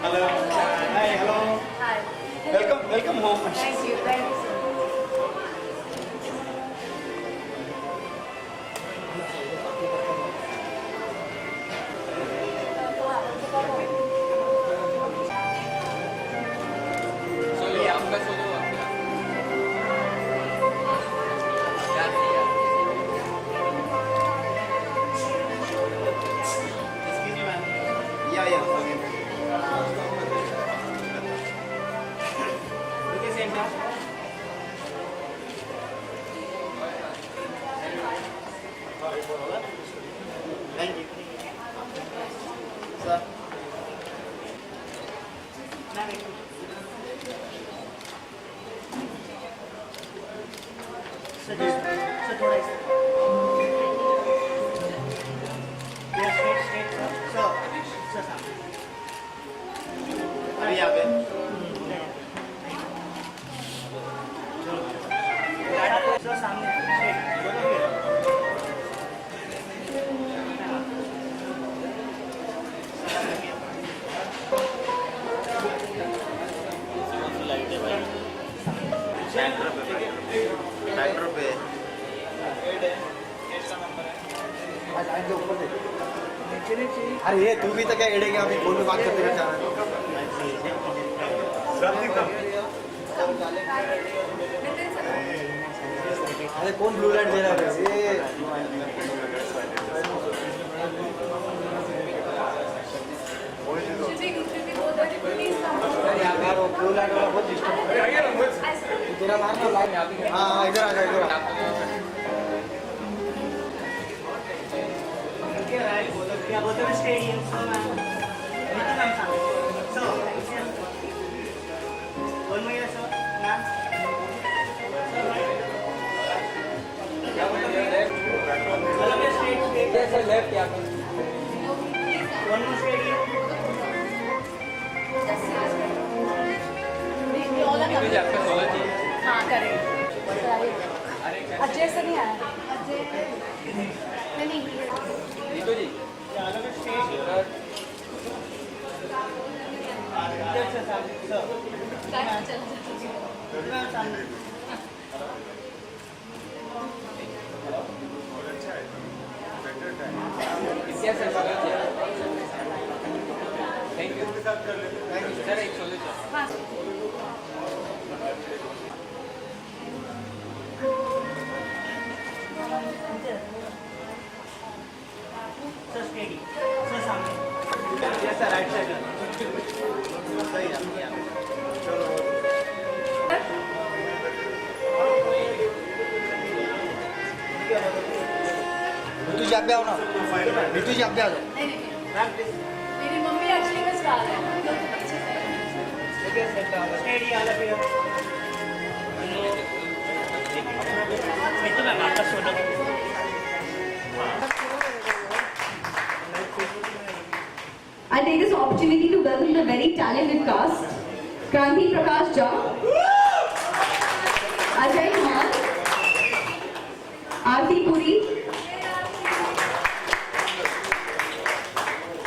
Hello. Hi. Hello. Hi. Welcome home. Thank you. Thank you so much. चलिए आपका solo Excuse me, ma'am. Yeah. Okay, same class. Thank you. Sir. So थोड़ा इस ये straight sir सामने अभी आ गए. Sir सामने straight ट्रैक्टर पे. अरे ये तू भी तो क्या एड़े क्या अभी फोन में बात करते रहता है. अरे कौन ब्लू लाइट दे रहा है ये. अरे यार वो ब्लू लाइट वाला बहुत डिस्टर्ब. तेरा मारना लाइट. हाँ इधर आ जा इधर आ. क्या बोलते हैं stadium sir ma'am sir one more sir ma'am क्या बोलते हैं मतलब स्टेट कैसे लेफ्ट क्या कर वन मोर स्टेडियम मुझे आपका सोलो चाहिए हाँ करें. अजय से नहीं आया. नहीं. नीतू जी अलग स्टेट मैम सामने कैसे सोलो चाहिए थैंक यू सर एक सोलो चाहिए हाँ. सर स्टेडी सर सामने यस सर राइट साइड. सही है. चलो. नीतू जी आप भी आओ ना. नीतू जी आप भी आ जाओ. नहीं. मेरी मम्मी एक्चुअली में स्टार है. स्टेडी अलग तो मैम आपका solo I take this opportunity to welcome the very talented cast, Kranti Prakash Jha, Ajay Maan, Aarti Puri,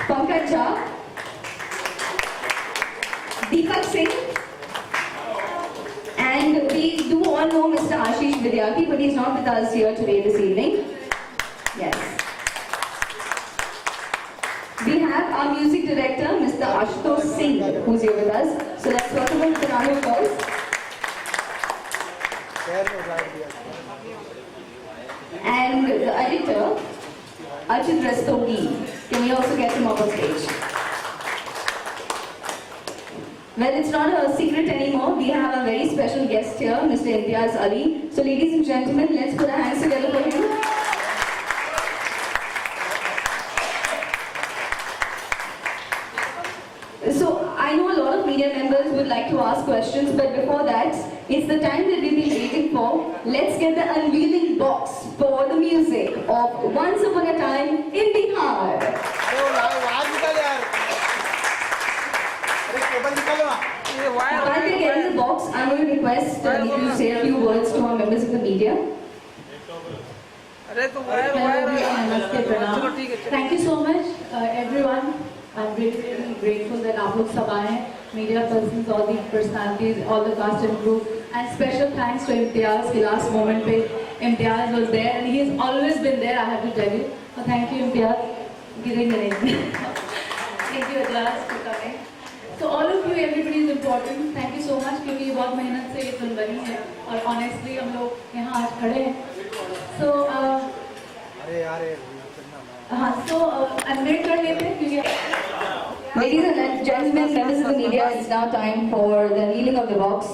Pankaj Jha, Deepak Singh, and we do all know Mr. Ashish Vidyarthi, but he's not with us here today this evening. Yes. We have our music director, Mr. Ashutosh Singh, who's here with us. So let's welcome him with a round of applause. And the editor, Ajit Rastogi. Can we also get him up on stage? Well, it's not a secret anymore. We have a very special guest here, Mr. Imtiaz Ali. So ladies and gentlemen, let's put our hands together for him. So I know a lot of media members would like to ask questions, but before that, it's the time that we've been waiting for. Let's get the unveiling box for the music of Once Upon a Time in Bihar. अरे वो आवाज निकाल यार. अरे cable निकालो ना. While they're getting the box, I'm going to request you to say a few words to our members of the media. अरे तो वायर Namaste, Pranam. चलो ठीक है Thank you so much, everyone, I'm really, really grateful that आप लोग सब आए हैं. Media persons, all the personalities, all the cast and crew, and special thanks to Imtiaz. The last moment पे Imtiaz was there, and he has always been there. I have to tell you. So thank you, Imtiaz. Thank you, Ajaz, for coming. So all of you, everybody is important. Thank you so much क्योंकि ये बहुत मेहनत से ये film बनी है और honestly हम लोग यहाँ आज खड़े हैं. So अरे यार हाँ, so unmute कर लेते हैं क्योंकि Ladies and gentlemen, members of the media, it's now time for the unveiling of the box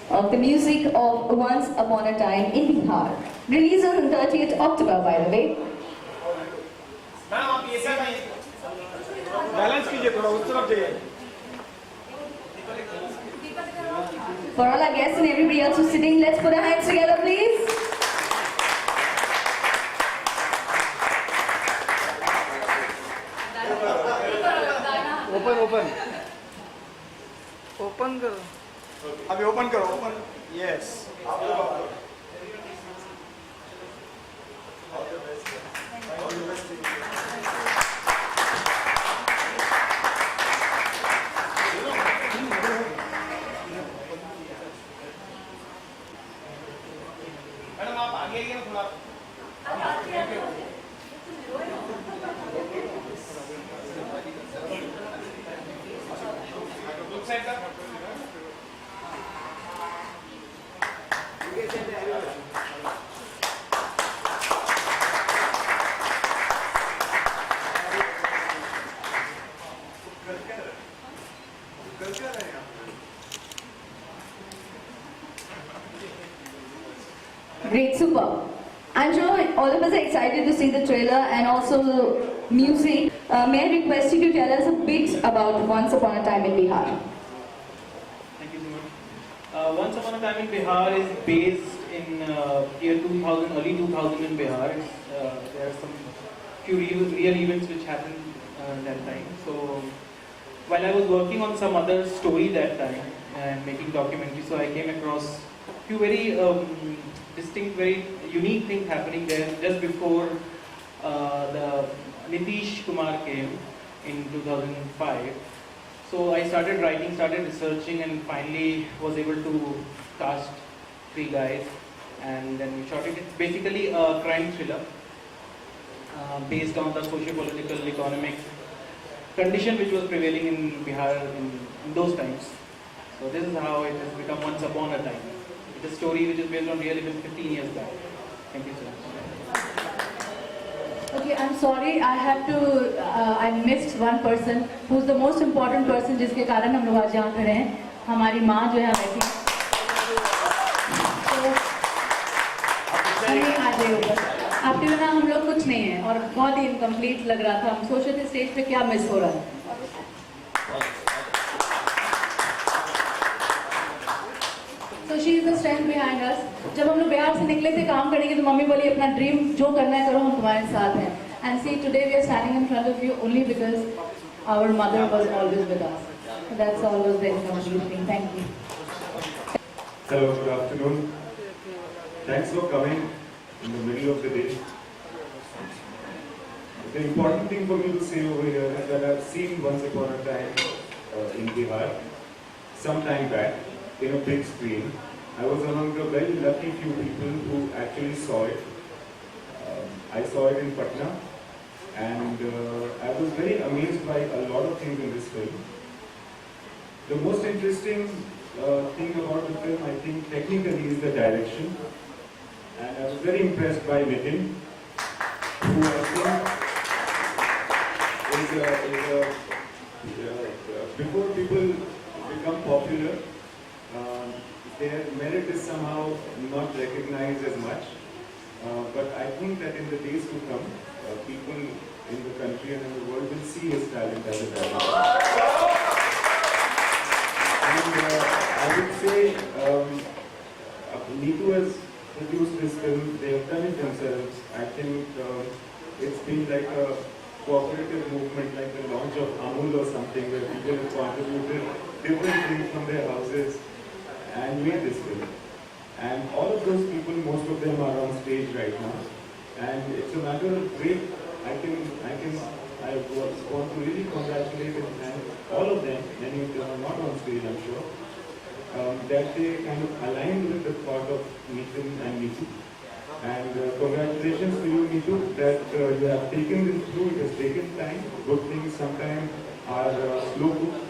of the music of Once Upon a Time in Bihar. Released on 30th October, by the way. Ma'am आप ये सब balance कीजिए थोड़ा उस तरफ जाइए. For all our guests and everybody else who's sitting, let's put our hands together, please. Open open करो. अभी ओपन करो. ओपन. यस. मैडम आप आगे आइए ना थोड़ा. Great, super. I'm sure all of us are excited to see the trailer and also the music. May I request you to tell us a bit about Once Upon a Time in Bihar? Thank you so much. Once Upon a Time in Bihar is based in year 2000, early 2000 in Bihar. There are some few real events which happened that time. So while I was working on some other story that time and making documentary, so I came across few very distinct, very unique things happening there just before the Nitish Kumar came in 2005. So I started writing, started researching, and finally was able to cast 3 guys, and then we shot it. It's basically a crime thriller based on the socio-political, economic condition which was prevailing in Bihar in those times. So this is how it has become Once Upon a Time. It's a story which is based on real events 15 years back. Thank you so much. Okay, I'm sorry. I have to. I missed one person, who's the most important person, जिसके कारण हम लोग आज यहाँ खड़े हैं. हमारी माँ जो है बैठी. तो आ जाइए ऊपर. आपके बिना हम लोग कुछ नहीं है और बहुत ही इनकम्प्लीट लग रहा था. हम सोच रहे थे स्टेज पे क्या मिस हो रहा है. So she is the strength behind us. जब हम लोग बिहार से निकले थे काम करने के तो मम्मी बोली अपना ड्रीम जो करना है करो, हम तुम्हारे साथ हैं. And see, today we are standing in front of you only because our mother was always with us. So that's always the incomplete thing. Thank you. Hello, good afternoon. Thanks for coming in the middle of the day. The important thing for me to say over here is that I've seen Once Upon a Time in Bihar some time back in a big screen. I was among the very lucky few people who actually saw it. I saw it in Patna, and I was very amazed by a lot of things in this film. The most interesting thing about the film, I think, technically is the direction. And I was very impressed by Nitin, who I think before people become popular, their merit is somehow not recognized as much. But I think that in the days to come, people in the country and in the world will see his talent as a director. And I would say Neetu has produced this film. They have done it themselves. I think it's been like a cooperative movement, like the launch of Amul or something, where people have contributed different things from their houses and made this film. And all of those people, most of them are on stage right now. And it's a matter of great, I I want to really congratulate and thank all of them, many of them are not on stage, I'm sure, that they kind of aligned with the thought of Nitin and Neetu. And congratulations to you, Neetu, that you have taken this through. It has taken time. Good things sometimes are slow cooked,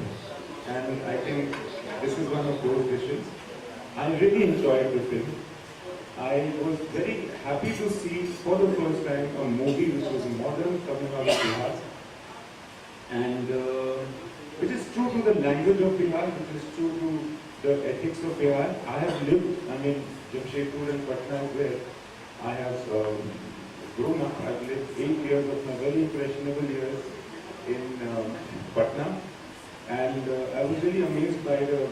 and I think this is one of those dishes. I really enjoyed the film. I was very happy to see for the first time a movie which was modern, coming out of Bihar, and which is true to the language of Bihar, which is true to the ethics of Bihar. I have lived, Jamshedpur and Patna is where I have grown up. I've lived 8 years of my very impressionable years in Patna, and I was really amazed by the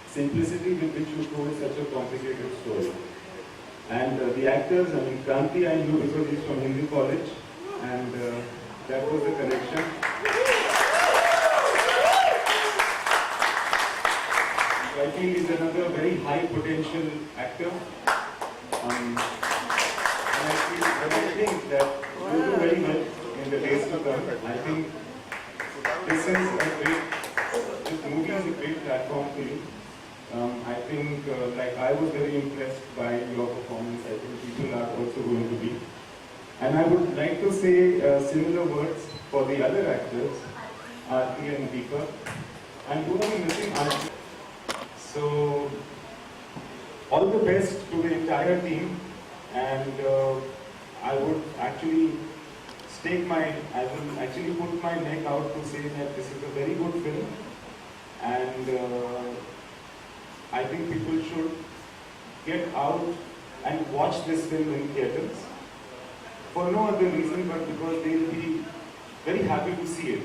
simplicity with which you told such a complicated story. And the actors, Kranti I knew because he's from Hindi College, and that was the connection. I think he's another very high potential actor. And I think that you do very well in the days to come. I think this movie is a great platform for you. I think, I was very impressed by your performance. I think people are also going to be. And I would like to say similar words for the other actors, Aarti and Deepak. And who are missing Aarti? So, all the best to the entire team. And I would actually I will actually put my neck out to say that this is a very good film. And I think people should get out and watch this film in theatres for no other reason but because they'll be very happy to see it.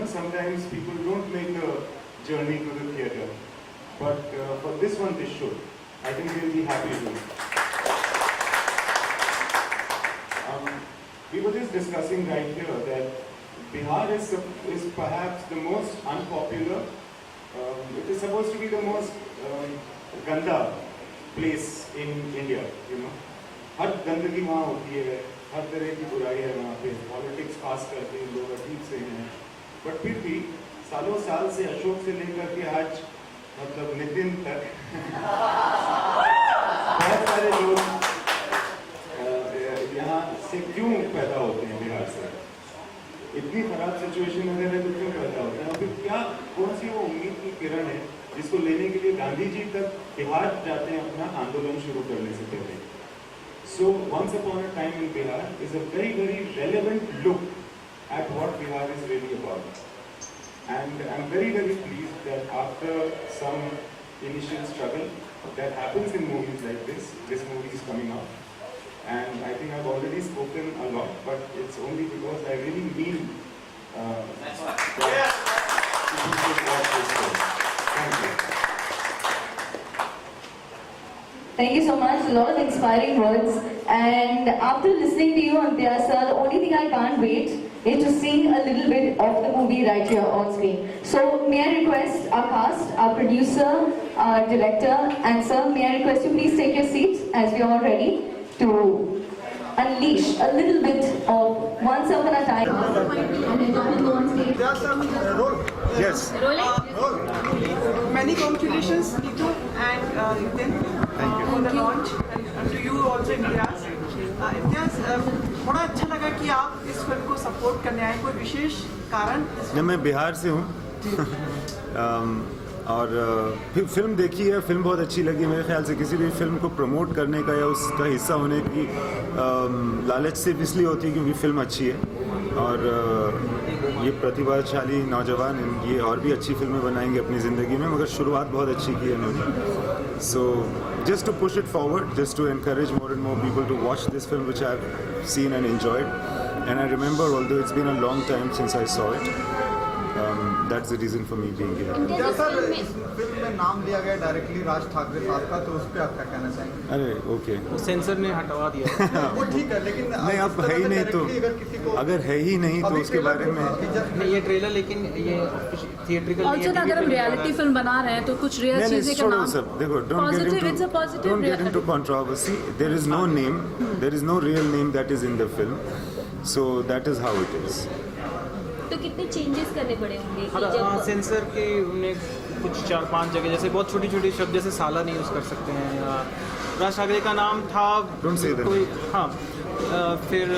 Sometimes people don't make a journey to the theatre, but for this one they should. I think they'll be happy to. We were just discussing right here that Bihar is perhaps the most unpopular. It is supposed to be the most ganda place in India, हर गंदगी वहाँ होती है, हर तरह की बुराई है वहाँ पे, पॉलिटिक्स पास करते हैं लोग अजीब से हैं, बट फिर भी सालों साल से अशोक से लेकर के आज नितिन तक बहुत सारे लोग यहाँ से क्यों पैदा होते हैं बिहार से? इतनी खराब सिचुएशन अगर है तो क्यों पैदा होता है? और फिर क्या कौन सी वो उम्मीद की किरण है जिसको लेने के लिए गांधी जी तक बिहार जाते हैं अपना आंदोलन शुरू करने से पहले? So once upon a time in Bihar is a very, very relevant look at what Bihar is really about. And I'm very, very pleased that after some initial struggle that happens in movies like this movie is coming out. And I think I've already spoken a lot, but it's only because I really mean that people should watch this film. Thank you. Thank you so much. A lot of inspiring words. And after listening to you, Imtiaz sir, the only thing I can't wait is to see a little bit of the movie right here on screen. So may I request our cast, our producer, our director, and sir, may I request you please take your seats as we are all ready to unleash a little bit of Once Upon a Time. Yes. Many congratulations, Neetu and Nitin, for the launch, and to you also, Imtiaz. Imtiaz, बड़ा अच्छा लगा कि आप इस film को support करने आए. कोई विशेष कारण? मैं बिहार से हूँ और फिर फिल्म देखी है, फिल्म बहुत अच्छी लगी. मेरे ख्याल से किसी भी फिल्म को प्रमोट करने का या उसका हिस्सा होने की लालच सिर्फ इसलिए होती है क्योंकि फिल्म अच्छी है. और ये प्रतिभाशाली नौजवान ये और भी अच्छी फिल्में बनाएंगे अपनी ज़िंदगी में, मगर शुरुआत बहुत अच्छी की है इन्होंने. So just to push it forward, just to encourage more and more people to watch this film which I have seen and enjoyed. And I remember although it's been a long time since I saw it. That's the reason for me being here. Sir, इस film में नाम लिया गया directly Raj Thackeray साहब का, तो उस पर आप क्या कहना चाहेंगे? अरे ओके, सेंसर ने हटवा दिया. वो ठीक है, लेकिन नहीं अब है ही नहीं तो अगर है ही नहीं तो उसके बारे में नहीं ये ट्रेलर, लेकिन ये थिएट्रिकल Also, अगर हम रियलिटी फिल्म बना रहे हैं तो कुछ रियल चीजें का नाम देखो, don't get into controversy. There is no name, there is no real name that is in the film, so that is how it is. कितने चेंजेस करने पड़े होंगे कि हाँ, जब सेंसर के उन्हें कुछ 4-5 जगह जैसे बहुत छोटी छोटी शब्द जैसे साला नहीं यूज़ कर सकते हैं, या राज ठाकरे का नाम था Don't say that. कोई, हाँ फिर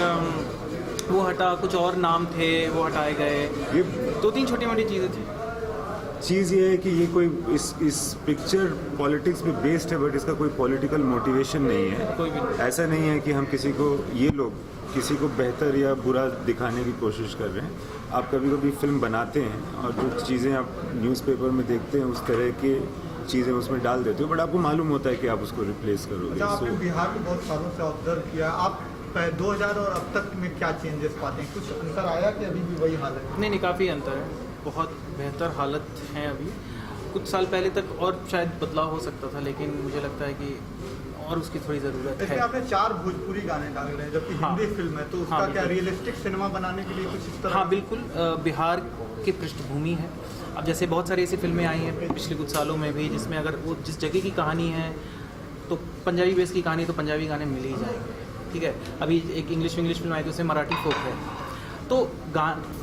वो हटा, कुछ और नाम थे वो हटाए गए, ये 2-3 छोटी मोटी चीज़ें थी। चीज़ ये है कि ये कोई इस पिक्चर पॉलिटिक्स पे बेस्ड है, बट इसका कोई पॉलिटिकल मोटिवेशन नहीं है। कोई भी नहीं। ऐसा नहीं है कि हम किसी को, ये लोग किसी को बेहतर या बुरा दिखाने की कोशिश कर रहे हैं। आप कभी कभी फिल्म बनाते हैं और जो चीज़ें आप न्यूज़पेपर में देखते हैं उस तरह की चीज़ें उसमें डाल देते हो, बट आपको मालूम होता है कि आप उसको रिप्लेस करोगे। आपने बिहार को बहुत सालों से ऑब्जर्व किया, आप 2000 और अब तक में क्या चेंजेस पाते हैं? कुछ अंतर आया कि अभी भी वही हाल है? नहीं, काफ़ी अंतर है, बहुत बेहतर हालत है अभी। कुछ साल पहले तक और शायद बदलाव हो सकता था, लेकिन मुझे लगता है कि और उसकी थोड़ी ज़रूरत इसमें है। आपने 4 भोजपुरी गाने डाले हैं, जबकि हाँ। हिंदी फिल्म है, तो उसका हाँ, क्या बिल्कुल। रियलिस्टिक सिनेमा बनाने के लिए कुछ इस तरह? हाँ बिल्कुल, बिहार की पृष्ठभूमि है। अब जैसे बहुत सारी ऐसी फिल्में आई हैं पिछले कुछ सालों में भी, जिसमें अगर वो जिस जगह की कहानी है तो पंजाबी बेस की कहानी, तो पंजाबी गाने मिल ही जाएंगे, ठीक है। अभी एक इंग्लिश फिल्म आई थी, उसमें मराठी फोक है, तो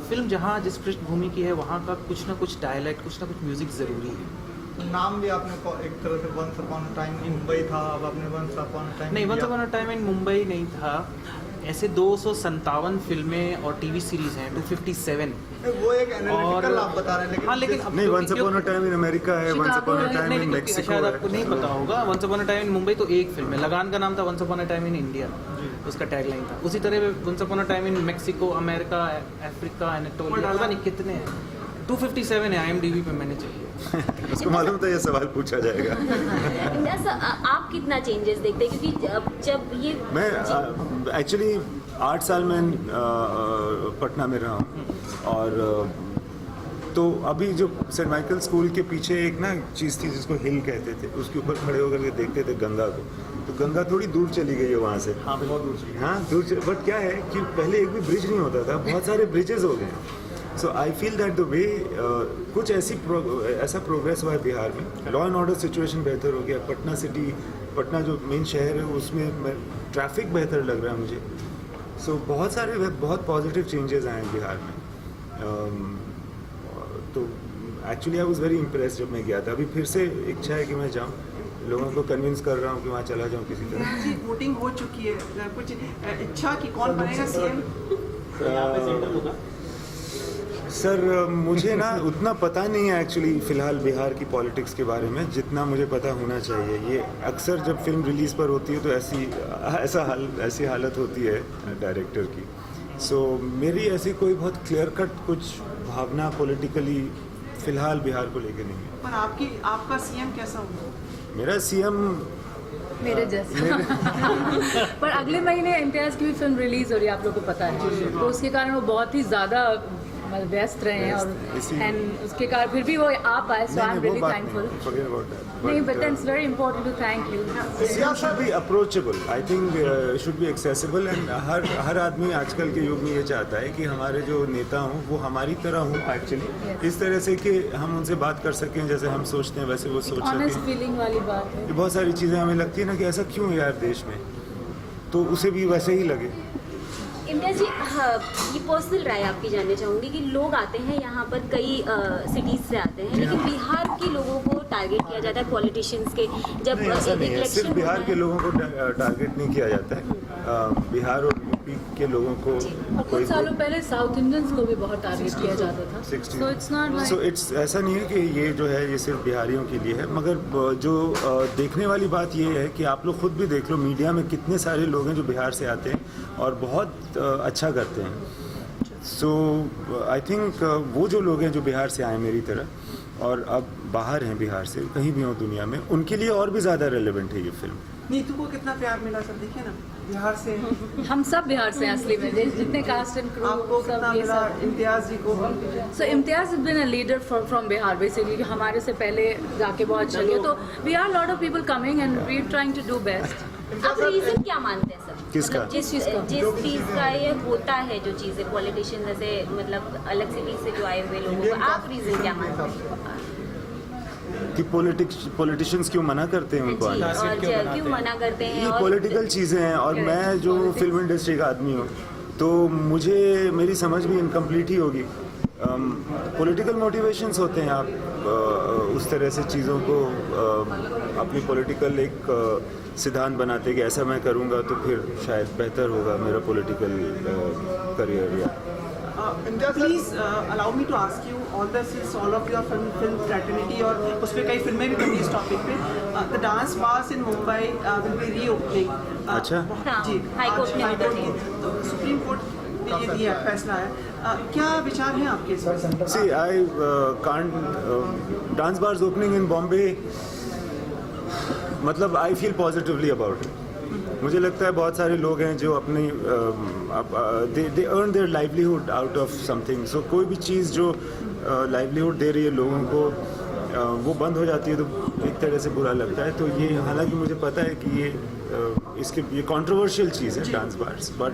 फिल्म जहाँ जिस पृष्ठभूमि की है वहाँ का कुछ ना कुछ डायलैक्ट, कुछ ना कुछ म्यूज़िक ज़रूरी है। नाम भी आपने एक तरह से once upon a time in Mumbai था, अब आपने वंस अपॉन अ टाइम नहीं, once upon a time in Mumbai नहीं था। ऐसे 257 फिल्में और टीवी सीरीज हैं, 257। वो एक एनालिटिकल आप बता रहे हैं, लेकिन हाँ, लेकिन अब नहीं, once upon a time in America है, once upon a time in Mexico शायद है। आपको नहीं पता होगा, once upon a time in Mumbai तो एक फिल्म है। लगान का नाम था once upon a time in India, उसका टैगलाइन था। उसी तरह once upon a time in Mexico, America, Africa, Anatolia, पता नहीं कितने हैं। 257 है IMDb पे, मैंने चाहिए। उसको मालूम था ये सवाल पूछा जाएगा। आप कितना चेंजेस देखते हैं, क्योंकि जब ये मैं एक्चुअली 8 साल में पटना में रहा हूँ, और तो अभी जो सेंट माइकल स्कूल के पीछे एक ना चीज़ थी जिसको हिल कहते थे, उसके ऊपर खड़े होकर के देखते थे गंगा को। तो गंगा थोड़ी दूर चली गई है वहाँ से। हाँ, बहुत दूर से। हाँ दूर, बट क्या है कि पहले एक भी ब्रिज नहीं होता था, बहुत सारे ब्रिजेस हो गए। So I feel that the way कुछ ऐसा प्रोग्रेस हुआ है बिहार में। लॉ एंड ऑर्डर सिचुएशन बेहतर हो गया। पटना सिटी, पटना जो मेन शहर है उसमें ट्रैफिक बेहतर लग रहा है मुझे। सो बहुत पॉजिटिव चेंजेस आए हैं बिहार में। तो actually I was very impressed जब मैं गया था। अभी फिर से इच्छा है कि मैं जाऊँ, लोगों को कन्विंस कर रहा हूँ कि वहाँ चला जाऊँ किसी तरह। जी, वोटिंग हो चुकी है, कुछ इच्छा कि कौन बनेगा सीएम? सर मुझे ना उतना पता नहीं है एक्चुअली फ़िलहाल बिहार की पॉलिटिक्स के बारे में, जितना मुझे पता होना चाहिए। ये अक्सर जब फिल्म रिलीज़ पर होती है तो ऐसी हालत होती है डायरेक्टर की। सो मेरी ऐसी कोई बहुत क्लियर कट कुछ भावना पॉलिटिकली फ़िलहाल बिहार को लेकर नहीं है। पर आपका सीएम कैसा होगा? मेरा सीएम मेरे जैसे पर अगले महीने इम्तियाज़ की भी फिल्म रिलीज हो रही है, आप लोग को पता है, तो उसके कारण वो बहुत ही ज़्यादा व्यस्त रहे हैं, और एंड उसके कारण फिर भी वो आ पाए, so I am really thankful. नहीं, but it's very important to thank you. CM should be approachable, I think should be accessible, and हर आदमी आजकल के युग में ये चाहता है कि हमारे जो नेता हों वो हमारी तरह हों एक्चुअली, इस तरह से कि हम उनसे बात कर सकें जैसे हम सोचते हैं वैसे वो सोच ऑनेस्ट सकें। फीलिंग वाली बात है। बहुत सारी चीज़ें हमें लगती है ना कि ऐसा क्यों है यार देश में, तो उसे भी वैसे ही लगे। इम्तियाज़ जी, हाँ, ये पर्सनल राय आपकी जानना चाहूँगी कि लोग आते हैं यहाँ पर, कई सिटीज़ से आते हैं, लेकिन बिहार के लोगों को टारगेट किया जाता है पॉलिटिशियंस के, जब नहीं, ऐसा नहीं है, सिर्फ इलेक्शन बिहार के लोगों को टारगेट नहीं किया जाता है, बिहार और यूपी के लोगों को। कुछ सालों पहले साउथ इंडियंस को भी बहुत टारगेट किया जाता था, 60। So it's not so it's ऐसा नहीं है कि ये जो है ये सिर्फ बिहारियों के लिए है, मगर जो देखने वाली बात ये है कि आप लोग खुद भी देख लो मीडिया में कितने सारे लोग हैं जो बिहार से आते हैं और बहुत अच्छा करते हैं। सो आई थिंक वो जो लोग हैं जो बिहार से आए मेरी तरह और अब बाहर हैं बिहार से, कहीं भी हो दुनिया में, उनके लिए और भी ज़्यादा रेलेवेंट है ये फिल्म। नीतू को कितना प्यार मिला सर, देखिए ना, बिहार से। हम सब बिहार से हैं असली में, जितने कास्ट एंड क्रू आपको कितना मिला इम्तियाज़ जी को? So Imtiaz has been a leader from Bihar basically, हमारे से पहले जाके बहुत अच्छा किया, तो we are lot of people coming and we are trying to do best. आप रीजन क्या मानते हैं सर? किसका? मतलब जिस चीज़ का ये होता है, जो चीज़ें पॉलिटिशियन जैसे मतलब अलग सिटी से जो आए हुए लोगों को, आप रीजन क्या मानते हैं कि पॉलिटिशियंस क्यों मना करते हैं उनको आने से? और क्यों मना करते हैं? ये और पॉलिटिकल चीज़ें हैं, और मैं जो फिल्म इंडस्ट्री का आदमी हूँ तो मुझे मेरी समझ भी इनकम्प्लीट ही होगी पॉलिटिकल मोटिवेशंस होते हैं, आप उस तरह से चीज़ों को अपनी पॉलिटिकल एक सिद्धांत बनाते कि ऐसा मैं करूँगा तो फिर शायद बेहतर होगा मेरा पॉलिटिकल करियर। या please allow me to ask you all of your film fraternity, और उस पर कई फिल्में भी बनी इस टॉपिक पे। The dance bars in Mumbai will be reopening. अच्छा। जी, हाई कोर्ट ने ऑर्डर दिया। तो सुप्रीम कोर्ट ने ये दिया फैसला है, क्या विचार हैं आपके इस पर? See, I can't dance bars opening in Bombay. मतलब I feel positively about it. मुझे लगता है बहुत सारे लोग हैं जो अपनी they earn their livelihood out of something. So कोई भी चीज़ जो livelihood दे रही है लोगों को, वो बंद हो जाती है तो एक तरह से बुरा लगता है। तो ये, हालांकि मुझे पता है कि ये कंट्रोवर्शियल चीज़ है डांस बार्स, बट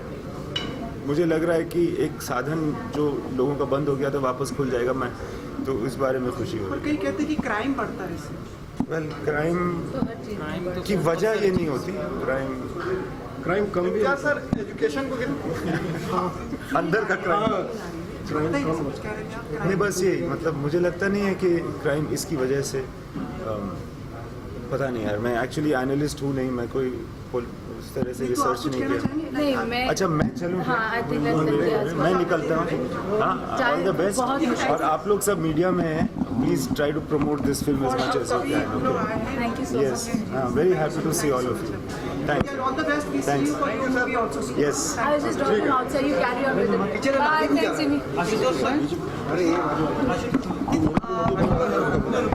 मुझे लग रहा है कि एक साधन जो लोगों का बंद हो गया था वापस खुल जाएगा, मैं तो इस बारे में खुशी हो और रही है। कई कहते हैं कि क्राइम बढ़ता है इससे। वेल, क्राइम की वजह ये नहीं होती, क्राइम कम भी क्या सर एजुकेशन को अंदर का क्राइम नहीं, कुछ कह रहे थे आप? नहीं, बस यही, मतलब मुझे लगता नहीं है कि क्राइम इसकी वजह से, पता नहीं यार, मैं एक्चुअली एनालिस्ट हूँ नहीं, मैं कोई उस तरह से तो आप रिसर्च कुछ नहीं कहना किया। चाहेंगे? नहीं, मैं अच्छा, मैं चलूँ? हाँ, I think let's end it. मैं निकलता हूँ। हाँ, ऑल द बेस्ट। और आप लोग सब मीडिया में हैं, please try to promote this film as much as you can. Thank you so much. Yes, very happy to see all of you. Thanks. Yeah, all the best. We see Thanks. you for your movie also. Yes. I was just dropping outside. You carry on with it. Bye. Thanks, Jimmy.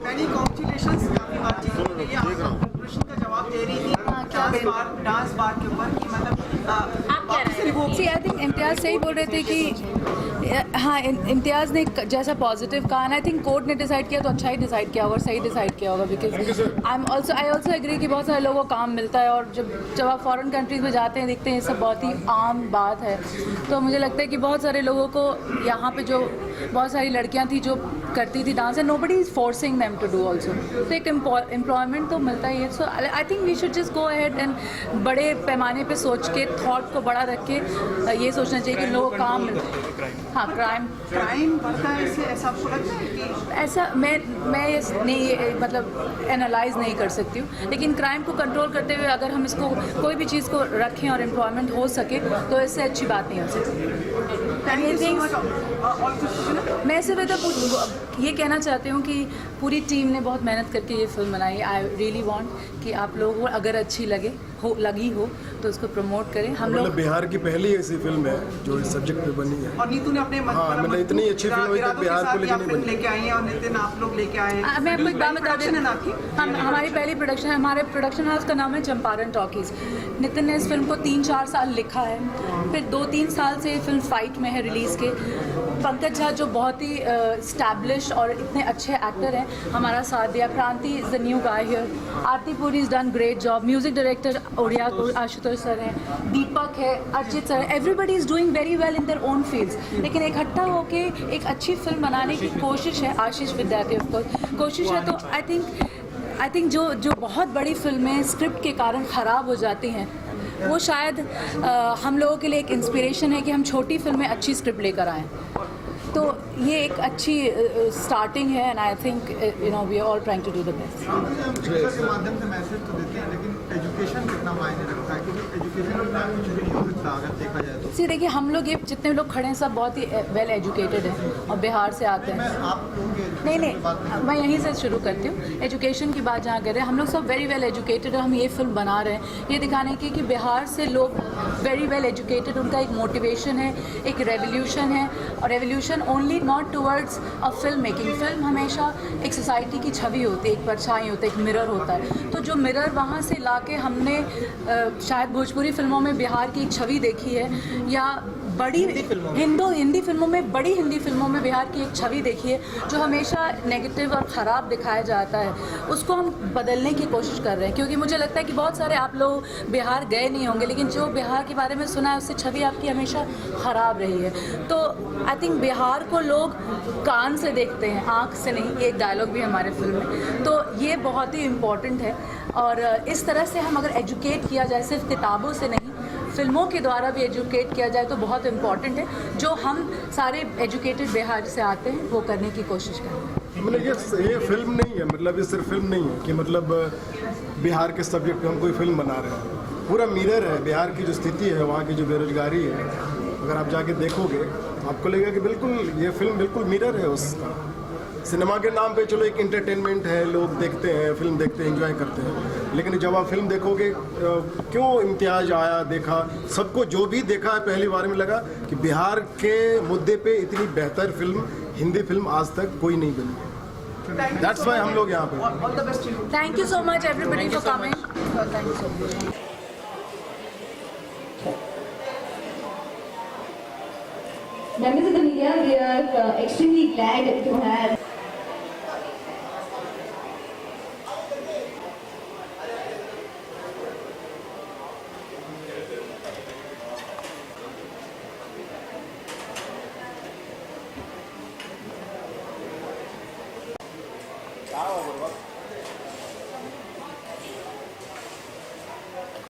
Many congratulations. काफी बातचीत हो रही है। आप प्रश्न का जवाब दे रही थी डांस बार के ऊपर कि मतलब See, I think इम्तियाज़ सही बोल रहे थे कि हाँ, इम्तियाज़ ने जैसा पॉजिटिव कहा, एंड आई थिंक कोर्ट ने डिसाइड किया तो अच्छा ही डिसाइड किया होगा, सही डिसाइड किया होगा, बिकॉज आई ऑल्सो एग्री कि बहुत सारे लोगों को काम मिलता है, और जब आप फॉरेन कंट्रीज़ में जाते हैं देखते हैं ये सब बहुत ही आम बात है। तो मुझे लगता है कि बहुत सारे लोगों को यहाँ पे जो बहुत सारी लड़कियाँ थी जो करती थी dance, and nobody is forcing them to do also, तो एक एम्प्लॉयमेंट तो मिलता ही है। So I think we should just go ahead and बड़े पैमाने पे सोच के, थॉट को बड़ा रख के ये सोचना चाहिए कि लोगों को काम मिलता है। हाँ, क्राइम बढ़ता है इससे, ऐसा आपको लगता है कि? ऐसा मैं नहीं, मतलब एनालाइज नहीं कर सकती हूँ, लेकिन क्राइम को कंट्रोल करते हुए अगर हम इसको कोई भी चीज़ को रखें और एम्प्लॉयमेंट हो सके तो इससे अच्छी बात नहीं हो सकती। मैं सिर्फ ये कहना चाहती हूँ कि पूरी टीम ने बहुत मेहनत करके ये फिल्म बनाई। आई रियली वांट कि आप लोगों को अगर अच्छी लगी हो तो उसको प्रमोट करें। हम लोग बिहार की पहली ऐसी फिल्म है जो इस सब्जेक्ट पे बनी है, और नीतू ने अपने मतलब इतनी अच्छी फिल्म हुई कि बिहार को लेके आई है, और नितिन आप लोग लेके आए हैं। मैं आपको एक बात बता दें, हमारी पहली प्रोडक्शन है, हमारे प्रोडक्शन हाउस का नाम है चंपारण टॉकीज़। नितिन ने इस फिल्म को 3-4 साल लिखा है, फिर 2-3 साल से ये फिल्म फाइट में है रिलीज़ के। पंकज झा जो बहुत ही स्टैब्लिश और इतने अच्छे एक्टर हैं, हमारा साथ दिया। क्रांति is the new guy here. Aarti Puri is done great job. Music director Odia Ashutosh sir हैं, दीपक है, Archit sir, everybody is doing very well in their own fields. लेकिन इकट्ठा होके एक अच्छी फिल्म बनाने की कोशिश है। आशीष विद्यार्थी ऑफ कोर्स कोशिश है। तो आई थिंक जो बहुत बड़ी फिल्में स्क्रिप्ट के कारण ख़राब हो जाती हैं, वो शायद हम लोगों के लिए एक इंस्पिरेशन है कि हम छोटी फिल्में अच्छी स्क्रिप्ट लेकर आएँ। तो ये एक अच्छी स्टार्टिंग है, and I think we are all trying to do the best. के माध्यम से मैसेज तो देते हैं, लेकिन एजुकेशन कितना मायने रखता है, क्योंकि एजुकेशन में कुछ भी नहीं हो सकता अगर देखा जाए तो। देखिए, हम लोग ये जितने लोग खड़े हैं सब बहुत ही वेल एजुकेटेड हैं और बिहार से आते हैं। आप नहीं, मैं यहीं से शुरू करती हूँ। एजुकेशन की बात जहाँ कर रहे हैं, हम लोग सब वेरी वेल एजुकेटेड और हम ये फिल्म बना रहे हैं ये दिखाने की कि बिहार से लोग वेरी वेल एजुकेटेड, उनका एक मोटिवेशन है, एक रेवोल्यूशन है। और revolution only not towards a film making. Film हमेशा एक सोसाइटी की छवि होती है, एक परछाई होता है, एक मिरर होता है। तो जो मिरर वहाँ से लाके हमने शायद भोजपुरी फिल्मों में बिहार की एक छवि देखी है, या बड़ी हिंदी फिल्मों में, बड़ी हिंदी फिल्मों में बिहार की एक छवि देखी है जो हमेशा नेगेटिव और ख़राब दिखाया जाता है, उसको हम बदलने की कोशिश कर रहे हैं। क्योंकि मुझे लगता है कि बहुत सारे आप लोग बिहार गए नहीं होंगे, लेकिन जो बिहार के बारे में सुना है उससे छवि आपकी हमेशा ख़राब रही है। तो आई थिंक बिहार को लोग कान से देखते हैं, आँख से नहीं। ये एक डायलॉग भी हमारे फिल्म में, तो ये बहुत ही इम्पॉर्टेंट है। और इस तरह से हम अगर एजुकेट किया जाए सिर्फ किताबों से नहीं, फिल्मों के द्वारा भी एजुकेट किया जाए तो बहुत इम्पॉर्टेंट है। जो हम सारे एजुकेटेड बिहार से आते हैं वो करने की कोशिश करें। मतलब ये फिल्म नहीं है, मतलब ये सिर्फ फिल्म नहीं है कि मतलब बिहार के सब्जेक्ट पे हम कोई फिल्म बना रहे हैं। पूरा मिरर है बिहार की जो स्थिति है, वहाँ की जो बेरोजगारी है। अगर आप जाके देखोगे तो आपको लगेगा कि बिल्कुल ये फिल्म बिल्कुल मिरर है उसका। सिनेमा के नाम पे चलो एक इंटरटेनमेंट है, लोग देखते हैं, फिल्म देखते हैं, एंजॉय करते हैं, लेकिन जब आप फिल्म देखोगे क्यों इम्तियाज आया, देखा, सबको जो भी देखा है पहली बार में लगा कि बिहार के मुद्दे पे इतनी बेहतर फिल्म, हिंदी फिल्म आज तक कोई नहीं बनी है। दैट्स वाई हम लोग यहाँ पे। Thank you so much everybody for coming. Thank you so much. Members of the media, we are extremely glad to have Ciao,